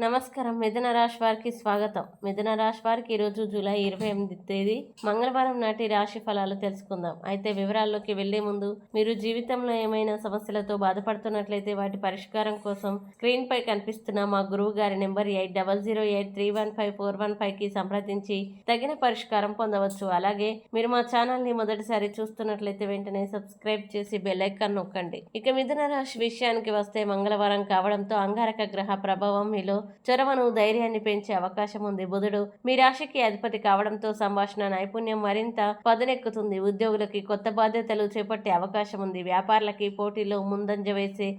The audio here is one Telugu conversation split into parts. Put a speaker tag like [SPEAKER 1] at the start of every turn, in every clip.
[SPEAKER 1] నమస్కారం. మిథున రాశి వారికి స్వాగతం. మిథున రాశి వారికి ఈరోజు జూలై 28 తేదీ మంగళవారం నాటి రాశి ఫలాలు తెలుసుకుందాం. అయితే వివరాల్లోకి వెళ్లే ముందు మీరు జీవితంలో ఏమైనా సమస్యలతో బాధపడుతున్నట్లయితే వాటి పరిష్కారం కోసం స్క్రీన్ పై కనిపిస్తున్న మా గురువు గారి నెంబర్ 8008315415కి సంప్రదించి తగిన పరిష్కారం పొందవచ్చు. అలాగే మీరు మా ఛానల్ ని మొదటిసారి చూస్తున్నట్లయితే వెంటనే సబ్స్క్రైబ్ చేసి బెల్ ఐకాన్ నొక్కండి. ఇక మిథున రాశి విషయానికి వస్తే మంగళవారం కావడంతో అంగారక గ్రహ ప్రభావం మీలో చొరవను ధైర్యాన్ని పెంచే అవకాశం ఉంది. బుధుడు మీ రాశికి అధిపతి కావడంతో సంభాషణ నైపుణ్యం మరింత పదునెక్కుతుంది. ఉద్యోగులకి కొత్త బాధ్యతలు చేపట్టే అవకాశం ఉంది. వ్యాపారులకి పోటీలో ముందంజ వేసే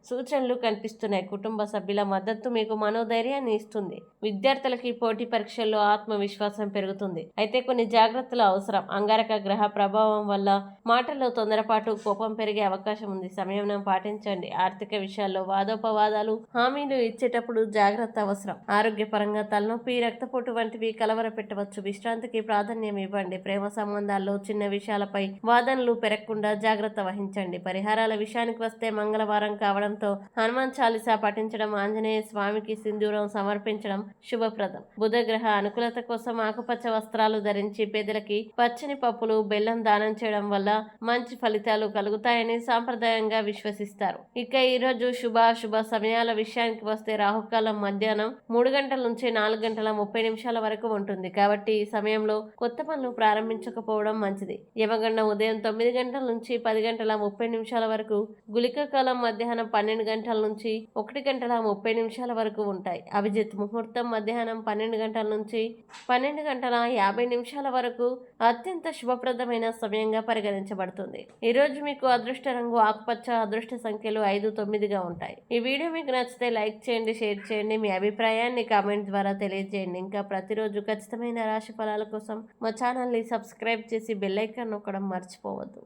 [SPEAKER 1] సూచనలు కనిపిస్తున్నాయి. కుటుంబ సభ్యుల మద్దతు మీకు మనోధైర్యాన్ని ఇస్తుంది. విద్యార్థులకి పోటీ పరీక్షల్లో ఆత్మవిశ్వాసం పెరుగుతుంది. అయితే కొన్ని జాగ్రత్తలు అవసరం. అంగారక గ్రహ ప్రభావం వల్ల మాటల్లో తొందరపాటు, కోపం పెరిగే అవకాశం ఉంది. సంయమనం పాటించండి. ఆర్థిక విషయాల్లో వాదోపవాదాలు, హామీలు ఇచ్చేటప్పుడు జాగ్రత్త అవసరం. ఆరోగ్యపరంగా తలనొప్పి, రక్తపోటు వంటివి కలవర పెట్టవచ్చు. విశ్రాంతికి ప్రాధాన్యం ఇవ్వండి. ప్రేమ సంబంధాల్లో చిన్న విషయాలపై వాదనలు పెరగకుండా జాగ్రత్త వహించండి. పరిహారాల విషయానికి వస్తే మంగళవారం కావడం హనుమాన్ చాలీసా పఠించడం, ఆంజనేయ స్వామికి సింధూరం సమర్పించడం శుభప్రదం. బుధగ్రహ అనుకూలత కోసం ఆకుపచ్చ వస్త్రాలు ధరించి పేదలకి పచ్చని పప్పులు, బెల్లం దానం చేయడం వల్ల మంచి ఫలితాలు కలుగుతాయని సాంప్రదాయంగా విశ్వసిస్తారు. ఇక ఈ రోజు శుభాశుభ సమయాల విషయానికి వస్తే రాహుకాలం మధ్యాహ్నం 3 గంటల నుంచి 4 గంటల 30 నిమిషాల వరకు ఉంటుంది. కాబట్టి ఈ సమయంలో కొత్త పనులు ప్రారంభించకపోవడం మంచిది. యమగండం ఉదయం 9 గంటల నుంచి 10 గంటల 30 నిమిషాల వరకు, గుళిక కాలం మధ్యాహ్నం 12 గంటల నుంచి 1 గంటల 30 నిమిషాల వరకు ఉంటాయి. అభిజిత్ ముహూర్తం మధ్యాహ్నం 12 గంటల నుంచి 12 గంటల 50 నిమిషాల వరకు అత్యంత శుభప్రదమైన సమయంగా పరిగణించబడుతుంది. ఈ రోజు మీకు అదృష్ట రంగు ఆకుపచ్చ, అదృష్ట సంఖ్యలు 5, 9గా ఉంటాయి. ఈ వీడియో మీకు నచ్చితే లైక్ చేయండి, షేర్ చేయండి. మీ అభిప్రాయాన్ని కామెంట్ ద్వారా తెలియజేయండి. ఇంకా ప్రతిరోజు ఖచ్చితమైన రాశి ఫలాల కోసం మా ఛానల్ని సబ్స్క్రైబ్ చేసి బెల్ ఐకాన్ నొక్కడం మర్చిపోవద్దు.